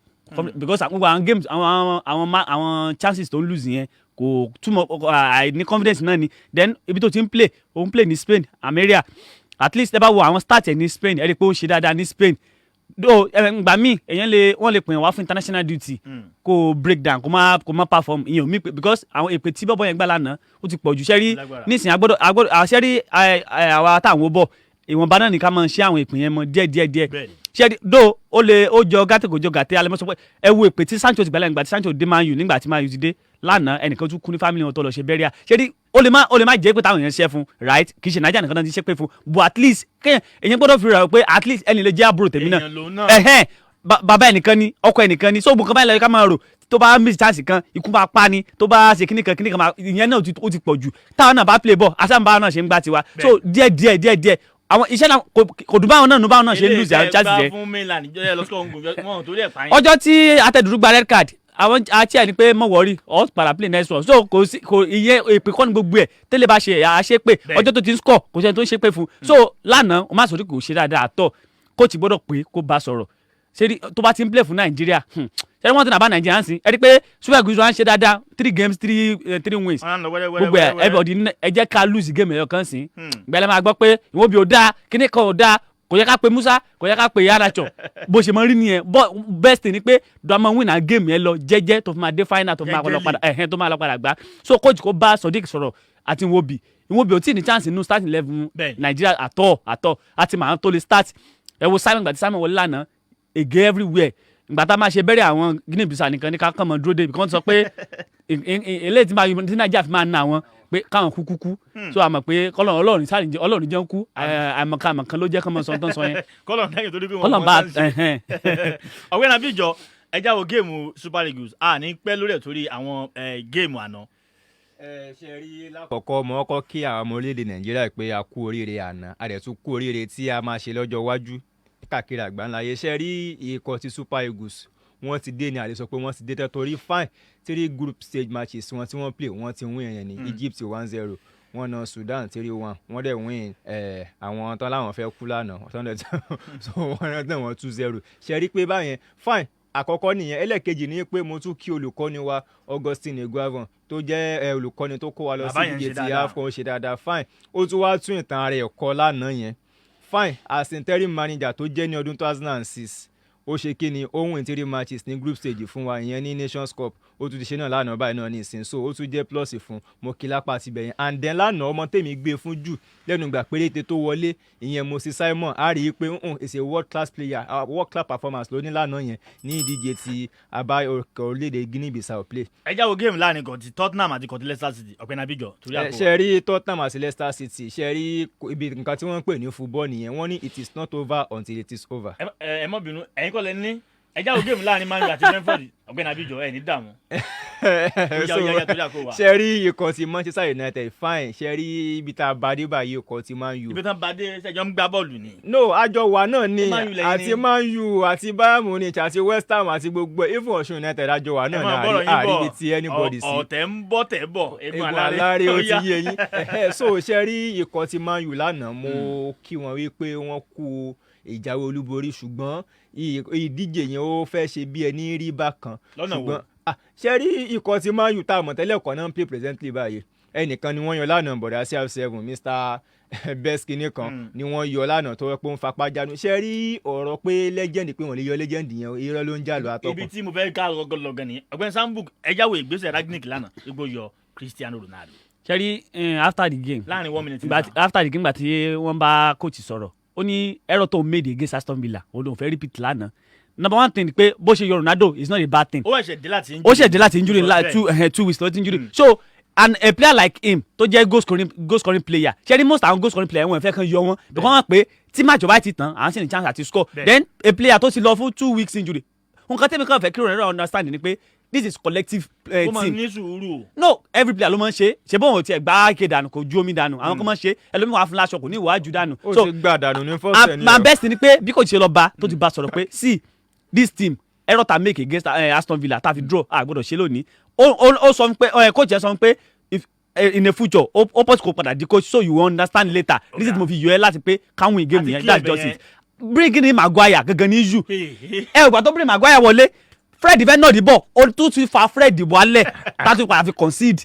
S17: because gbogbo àwọn games àwọn chances tó ń lose yẹn kò túmọ̀ àìní confidence náà ni then ibi tó ti ń play òun play ní Spain Ameria at least ẹ bá wo àwọn start ẹ̀ ní Spain ẹ rí i pé ó ṣe dáadáa ní Spain do gbà mí wọ́n lè pè wá fún international duty kó break down kó má perform ìyẹn ò mí pé because àwọn èpè tí bọ́bọ́ yẹn gbà lánàá ó ti pọ̀ jù ṣẹ́rí nísìnyí agbọ́dọ̀ àṣẹ́rí àwa táwọn bọ̀ ìwọ̀nba náà ní ká máa ṣe àwọn èpè yẹn mọ́ díẹ̀ ṣẹ́rí do ó jọ gàtẹ́ kò jọ gàtẹ́ alẹ́ mọ́ sọ pé ẹ wo èpè tí Sancho ti gbà lẹ́yìn ìgbà tí Sancho dé Man U nígbà tí Man U ti dé lánàá ẹnìkan tún kú ní family wọn tó lọ ṣe bẹ́ríà ṣẹ́rí ó lè má jẹ́ pé táwọn èèyàn ṣe fún right kì í ṣe Naija nìkan náà ti ṣe pé fún but at least kéèyàn èèyàn gbọ́dọ̀ fi rà pé at least ẹni lè jẹ́ àbúrò tèmi náà bàbá ẹnìkan ni ọkọ ẹnìkan ni so gbogbo kan báyìí lọ ká máa rò tó bá miss chance kan ikú máa pa ni tó bá ṣe kíní kan ìyẹn náà ó ti pọ̀ jù táwọn náà bá play ball asáǹbá náà ṣe ń gbá tiwa so díẹ̀ àwọn iṣẹ́ náà kò dùn báwọn náà ṣe ń lose àwọn chances jẹ. ọjọ́ tí atẹ́dùrú gba red card àwọn àti ẹni pé mọ̀ wọ́rí all para play next one so kò iye èpè kọ́ni gbogbo ẹ̀ tẹ́lẹ̀ bá ṣe àṣepè ọjọ́ tó ti ń score kò sẹ́ni tó ń ṣépè fún so lánàá Umar Sodiq kò ṣe dáadáa àtọ̀ coach gbọ́dọ̀ pé kó bá sọ̀rọ̀ ṣé tó bá ti ń play fún Nàìjíríà ṣé wọ́n ti nà bá Nàìjíríà ń sìn ẹ rí pé Super Eagles wọ́n á ṣe dáadáa 3 games 3 wins gbogbo ẹ̀ everybody ẹ jẹ́ ká lose game ẹ̀yọ̀ kan sìn gbẹ́lẹ́ máa gbọ́ pé ìwọ́n bí o dáa kíní kan ò dáa kò yẹ ká pe Musa kò yẹ ká pe Yanacho bó ṣe mọ rí nìyẹn best ni pé dọ́mọ win na game yẹn lọ jẹ́jẹ́ tó fi máa dé final tó fi máa lọ padà tó máa lọ padà gbá so coach kó bá Sodiq sọ̀rọ̀ àti Iwobi ò tí ní chance nínú starting level Nigeria àtọ̀ àti màá tó lè start ẹ wo Simon gbàtí Simon wọlé lánàá ege everywhere ìgbà tá a máa ṣe bẹ̀rẹ̀ àwọn Guinea Bissau nìkan ní ká kàn mọ́ dúró dé because sọ pé eléyìí tí Nàìjíríà fi máa ná àwọn pé káwọn kú so àmọ̀ pé Ọlọ́run jẹun kú àmọ̀kan ló jẹ́ kán mọ́ sọ tán sọ yẹn.
S2: Ọlọ́run dáyọ̀ torí pé wọ́n bá ọ̀gbẹ́ni Abíjọ ẹja wo géèmù Super Eagles ní pẹ́ lórí ẹ̀ torí àwọn géèmù àná.
S18: ṣe rí lákọ̀ọ́kọ́ mọ́ ọkọ̀ kí àwọn ọmọ orílẹ̀-èdè Nàìjíríà pé a kú oríire àná a dẹ̀ tún kú oríire tí a máa ṣe lọ́jọ́ iwájú káàkiri àgbáńláyé ṣe rí ikọ̀ ti Super Eagles wọ́n ti dé ní àlè sọ pé wọ́n ti dé tẹ́ torí fine 3 group stage matches wọn tí wọ́n play wọ́n ti win ẹ̀yẹn ní Egypt 1-0 wọ́n na Sudan 3-1 wọ́n dẹ̀ win àwọn tán láwọn fẹ́ kú lánàá so wọ́n náà wọ́n 2-0 ṣe rí pé báyẹn fine àkọ́kọ́ nìyẹn ẹlẹ́ẹ̀kejì ní pé mo tún kí olùkọ́ni wa Augustine Eguavoen tó jẹ́ olùkọ́ni tó kó wa lọ sí ìdíje ti AFCON ó ṣe dáadáa fine ó tún wá tún ìtàn rẹ̀ kọ́ lánàá yẹn fine as interim manager tó jẹ́ ní ọdún 2006 ó ṣe kí ni ó win 3 matches ní group stage fún wa ìyẹn ní Nations Cup ó tún ti ṣe náà lánàá báyìí náà ní ìsìn so ó tún jẹ́ plus fún mo kí lápá ti bẹ̀yẹn and then lánàá ọmọ tèmi gbé fún jù lẹ́nu ìgbà péréte tó wọlé ìyẹn Moses Simon á rí i pé it's a world class player world class performance ló ní lánàá yẹn ní ìdíje ti àbá orílẹ̀-èdè Guinea Bissau play.
S2: ẹ jáwọ́ géèmù láàrin kan ti Tottenham àti kan ti Leicester City ọ̀gbẹ́ni Abíjọ torí àpò.
S18: ṣe rí Tottenham àti Leicester City ṣe rí ibi nǹkan tí wọ́n ń pè ní football nìyẹn wọ́n ní it is not over until it is over.
S2: ẹ mọ́ bínú ẹ̀yin kọ́ lẹ ní ẹjá wo géèmù láàrin Man U àti Brentford ọ̀gbẹ́ni Abíjọ ẹ ní dààmú.
S18: ṣe rí ikọ̀ ti Manchester United fine ṣe rí ibi tá a bá dé báyìí ikọ̀ ti Man U.
S2: ibi tá a bá dé ṣẹjọ ń gbá bọ́ọ̀lù ni.
S18: no àjọ wa náà ni àti Man U àti Bayern Munich àti West Ham àti gbogbo even Ọ̀ṣun United àjọ wa náà ní àríbi ti anybody sí.
S2: ọ̀tẹ̀ ń bọ̀ tẹ̀ bọ̀
S18: egun aláré ó ti yé yín so ṣe rí ikọ̀ ti Man U lánàá mo kí wọn wípé wọ́n kú ìjáwé olúborí ṣùgbọ́n ìdíje yẹn ó fẹ́ ṣe bí ẹni rí bákan ṣùgbọ́n ṣe rí ikọ̀ tí Man U tá a mọ̀ tẹ́lẹ̀ kan náà ń play presently báyìí ẹnìkan ni wọ́n yan lánàá bọ̀dá CR7 Mr Beskini kan ni wọ́n yọ lánàá tó rẹ pé ó ń fapá jánu ṣe rí ọ̀rọ̀ pé legend pé wọ́n lè yọ legend yẹn irọ́ ló ń jà lọ àtọkùn.
S2: ibi tí mo fẹ́ ká lọ́gọ́lọ́gọ́ ni ọ̀gbẹ́ni Sambu ẹjáwó ìgbésẹ̀ Rangnick lánàá igbó yọ Cristiano Ronaldo.
S17: ṣe rí after the game
S2: láàrin 1 minute
S17: after the game gbà tí wọ́n bá coach sọ̀rọ̀ ó ní error tó made against Aston Villa òun ló fẹ́ repeat lánàá number one thing ni pé bó ṣe yọ Ronaldo is not a bad thing.
S2: ó ṣẹ̀ dé láti injury
S17: like 2 weeks lọ ti injury so and a player like him tó jẹ́ goal scoring player ṣe ni most àwọn goal scoring player wọn fẹ́ kan yọ wọn because wọ́n pé tí match ọba ti tán àwọn sì ní chance àti score then a player tó ti lọ fún 2 weeks injury nǹkan tẹ́mi kan fẹ́ kí Ronaldo understand ni pé this is collective team.
S2: ó máa ní sùúrù.
S17: no every player ló máa ń ṣe bóun ò tiẹ̀ gbá ké dànù kò ju omi dànù àwọn kan máa ń ṣe ẹlòmíì wà fún láṣọ kò ní ìwájú dànù.
S18: ó ti gbà dànù ní fọ́ọ̀sì ẹni.
S17: my best ni pé bí kò ti ṣe lọ bá tó ti bá sọ̀rọ̀ pé see this team error ta make against Aston Villa ta fi draw a gbọ́dọ̀ ṣe lónìí ó sọ pé coach ẹ sọ pé if in the future ó pọ̀ sí kò padà di coach so you understand later this is mo fi yọ ẹ láti pé can win game yẹn that's just it bring in Maguire gangan ní issue ẹ ògbà tó bring Maguire wọlé Fred fẹ́ náà dìbò ó tún ti fa Fred wálẹ̀ tátú padà fi concede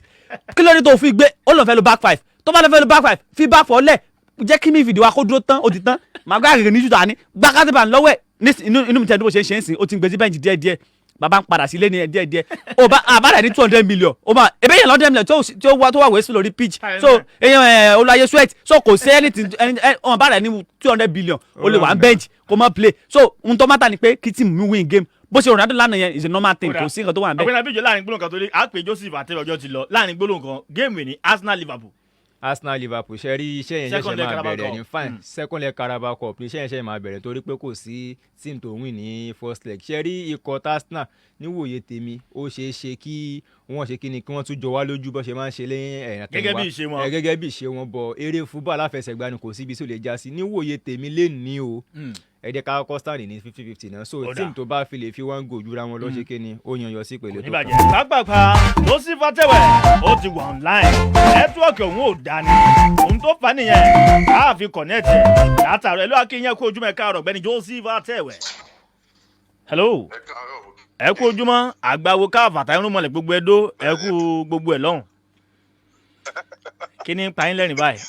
S17: kí ló ní tó fi gbé ó lọ fẹ́ lo back five tó bá lọ fẹ́ lo back five fi back four lẹ̀ jẹ́ kí mi fìdí wa kó dúró tán ó ti tán Maguire gangan ní issue tà ní gbàkátìbà lọ́wọ́ ẹ̀ inú mi tẹ́ dúró ṣe ń sìn ó ti ń gbé sí bẹ́ǹchì díẹ̀díẹ̀ bàbá ń padà sílé ní díẹ̀díẹ̀ ó bá àbádà ní 200 million ó máa ebe yẹn lọ́dẹ̀ mílíọ̀n tí ó wà wẹ́sí lórí pitch so èèyàn olùayé sweat so kò sí anything ọmọ bàdà ní 200 billion ó lè wà ń bench kó má play so n tó mátà ni pé kí team mi win game bó ṣe Ronaldo lánàá yẹn is a normal thing kò sí nǹkan tó wà ń bẹ.
S2: ọ̀gbẹ́ni abíjọ láàrin gbólóhùn kan tó lé àpè Joseph àti ọjọ́ ti lọ láàrin gbólóhùn kan géèmù ní Arsenal Liverpool
S18: ṣe rí iṣẹ́ yẹn ṣẹ̀ṣẹ̀ máa bẹ̀rẹ̀ ní fine second leg Carabao Cup iṣẹ́ yẹn ṣẹ̀ṣẹ̀ máa bẹ̀rẹ̀ torí pé kò sí team tó win ní first leg ṣe rí ikọ̀ Arsenal níwòye tèmi ó ṣeé ṣe kí wọ́n ṣe kí ni kí wọ́n tún jọ wá lójú bó ṣe máa ń ṣe lẹ́yìn ẹ̀yàn tẹ̀wá gẹ́gẹ́ bí ìṣe wọn bọ̀ eré football aláfẹsẹ̀gbá ni kò síbi tó lè já sí níwòye tèmi lé ní o ẹ jẹ́ ká kọ́ stand ní 50-50 náà so team tó bá fi lè fi wọ́n gò jura wọn lọ ṣe kí ni ó yan yọ sí pẹ̀lú tó kàn.
S2: pápákọ̀ ló sì fàtẹ́wẹ̀ ó ti wà online nẹ́tíwọ̀kì òun ò dání òun tó fà nìyẹn káàfin connect ẹ̀ látàrọ ẹ̀ ló akínyẹn kó ojúmọ́ ẹ̀ka ọ̀rọ̀ ọ̀gbẹ́ni Joseph fàtẹ́wẹ̀. hello ẹ kú ojúmọ́ àgbàwo káàfàtà irun mọ́lẹ̀ gbogbo ẹ̀dó ẹ kú gbogbo ẹ̀ lọ́hùn kí ni pa yín lẹ́rìn báyìí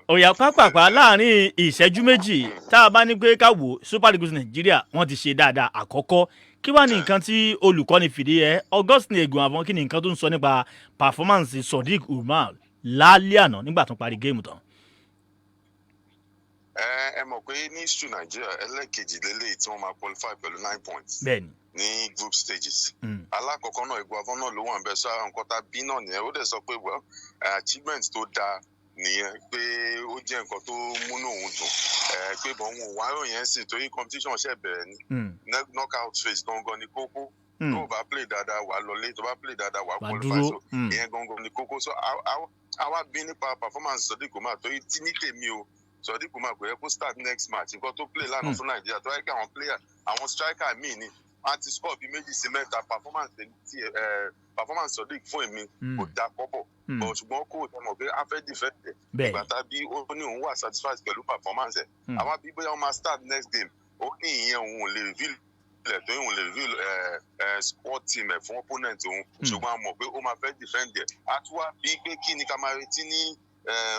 S2: òyà pápápá láàrin ìṣẹ́jú méjì tá a bá ní pé ká wò Super Eagles Nàìjíríà wọ́n ti ṣe dáadáa àkọ́kọ́ kí wàá ní nǹkan tí olùkọ́ni fìdí ẹ Augustine Egun àwọn kí ni nǹkan tó ń sọ nípa performance Sodiq Umar lálẹ́ àná nígbà tó parí géèmù tán.
S19: ẹ mọ̀ pé ní history Nàìjíríà ẹlẹ́ẹ̀kejì lélẹ́yìí tí wọ́n máa qualify pẹ̀lú 9 points.
S2: bẹ́ẹ̀ni
S19: ní group stages. alákọ̀ọ́kọ́ náà Egun àwọn náà ló wà ń bẹ sọ nǹkan tá a bí náà nìyẹn ó dẹ̀ sọ pé achievement tó dáa nìyẹn pé ó jẹ́ nǹkan tó múnú òun dùn pé bọ̀ òun ò wáyọ̀ yẹn sì torí competition ṣẹ̀ bẹ̀rẹ̀ ní knockout phase gangan ní kókó tó o bá play dáadáa wà lọlé tó bá play dáadáa wà qualify so ìyẹn gangan ní kókó so àwa bí nípa performance Sodiq Umar torí tí ní tèmi o Sodiq Umar kò yẹ kó start next match nǹkan tó play lánàá fún Nàìjíríà tó yẹ kí àwọn player àwọn striker míì ni wọ́n ti score bí méjì sí mẹ́ta performance Sodiq fún èmi kò da kọ́bọ̀ but ṣùgbọ́n kò tẹ́ mọ̀ pé a fẹ́ defend ẹ̀ ìgbà tá bí ó ní òun wà satisfied pẹ̀lú performance ẹ̀ àwa bí bóyá wọ́n máa start next game ó ní ìyẹn òun ò lè reveal ilẹ̀ tó òun lè reveal squad team ẹ̀ fún opponent òun ṣùgbọ́n a mọ̀ pé ó máa fẹ́ defend ẹ̀ á tún wá bí pé kí ni ká máa retí ní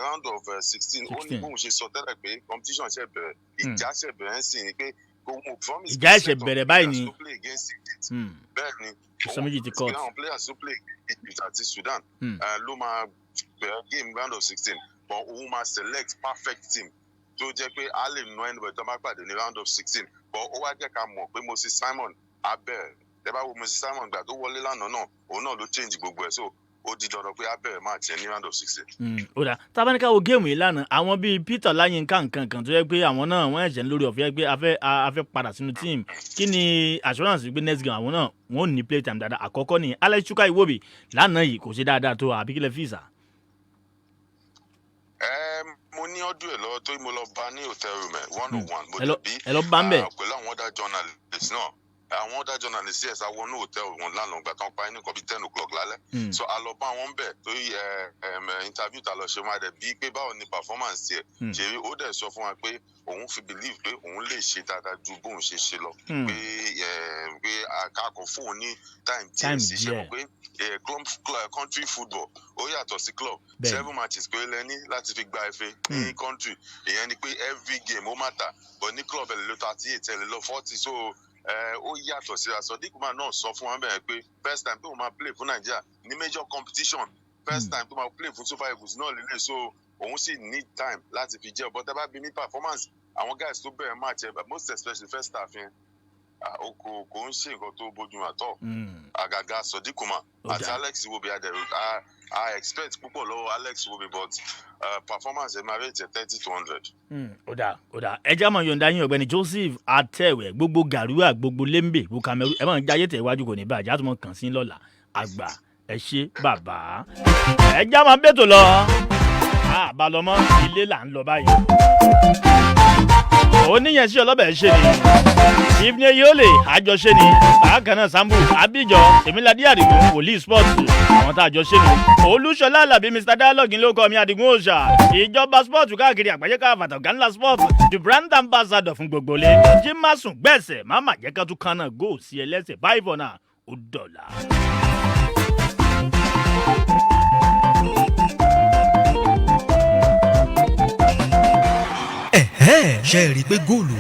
S19: round of 16 ó ní bóun ṣe sọ tẹ́lẹ̀ pé competition ṣe bẹ̀rẹ̀ ìjà ṣe bẹ̀rẹ̀ ń sìn ni pé
S2: ìjà ẹ̀ṣẹ̀ bẹ̀rẹ̀ báyìí ni
S19: bẹ́ẹ̀ ni
S2: ìsọméjì ti court
S19: àwọn players tó play Egypt àti Sudan ló máa bẹ̀rẹ̀ game round of 16 but òun máa select perfect team tó jẹ́ pé a lè ná anybody tó máa pàdé ní round of 16 but ó wá jẹ́ ká mọ̀ pé Moses Simon abẹ́rẹ́ tẹ́ bá wo Moses Simon gbà tó wọlé lánàá náà òun náà ló change gbogbo ẹ̀ so ó di dandan pé abẹ́rẹ́ máa tiẹ̀ ní round of 16.
S2: ó dà tábánikà wo géèmù yìí lánàá àwọn bíi Peter Láyínká nǹkan kan tó yẹ pé àwọn náà wọ́n ẹ̀jẹ̀ lórí ọ̀fẹ́ pé a fẹ́ padà sínú tíìmù kí ni assurance pé next game àwọn náà wọ́n ò ní play time dáadáa àkọ́kọ́ ni Alex Chuka Iwobi lánàá yìí kò ṣe dáadáa tó àbí kílẹ̀ fìsà.
S19: mo ní ọdún ẹ lọ tó mo lọ bá ní hotel room ẹ 101 mo dé bí
S2: ẹ lọ bá ń bẹ
S19: pẹ̀lú àwọn other journalists náà àwọn other journalists yes àwọn ní hotel wọn lánàá ìgbà tán pa ẹni kan bíi 10 o'clock lálẹ́ so a lọ bá wọn bẹ̀ torí interview ta lọ ṣe máa dẹ̀ bí pé báwo ni performance tiẹ̀ ṣe rí ó dẹ̀ sọ fún wa pé òun fi believe pé òun lè ṣe dáadáa ju bóun ṣe ṣe lọ pé àkàkọ fóun ní time díẹ̀ sí ṣe mọ̀ pé country football ó yàtọ̀ sí club 7 matches pé lẹ́ni láti fi gba ife ní country ìyẹn ni pé every game ó matter but ní club ẹ̀ lè lọ 38 ẹ̀ lè lọ 40 so ó yàtọ̀ síra Sodiq Umar náà sọ fún wa bẹ́ẹ̀ pé first time tó máa play fún Nàìjíríà ní major competition first time tó máa play fún Super Eagles náà lélẹ̀ so òun sì need time láti fi jẹ́ ọ̀bọ̀n tẹ́ bá bí ní performance àwọn guys tó bẹ̀rẹ̀ match ẹ̀ most especially first half yẹn kò ń ṣe nǹkan tó bójú àtọ̀ àgàgà Sodikuma àti Alex Iwobi I expect púpọ̀ lọ́wọ́ Alex Iwobi but performance ẹ̀ máa rate 30 to 100.
S2: Ó dáa ẹ jẹ́ àmọ́ yọ̀ǹda yín ọ̀gbẹ́ni Joseph Atẹ̀wẹ̀ gbogbo Gàrúwà gbogbo Lembe gbogbo Cameroon ẹ máa ń jáyé tẹ̀ iwájú kò ní bàjẹ́ àtúmọ̀ kàn sí lọ́la àgbà ẹ ṣé bàbá ẹ jẹ́ àmọ́ bẹ́tò lọ àbálọ́mọ́ ilé là ń lọ báyìí oníyẹn sí ọlọ́bẹ̀ ṣe ni ibne yole àjọṣe ni bákan náà Sambu Abijọ Tèmíládé Àdìgún wòlíì sports àwọn tá àjọṣe ni Olúṣọlá Àlàbí Mr Dialogue ló kọ mi Àdìgún òòṣà ìjọba sports káàkiri àgbáyé káfàtà gánlá sports the brand ambassador fún gbogbo ilé Jímásùn gbẹ̀sẹ̀ máma jẹ́ ká tún kan náà góò sí ẹlẹ́sẹ̀ báyìí fọ̀ náà ó dọ̀là.
S20: ṣe rí i pé góòlù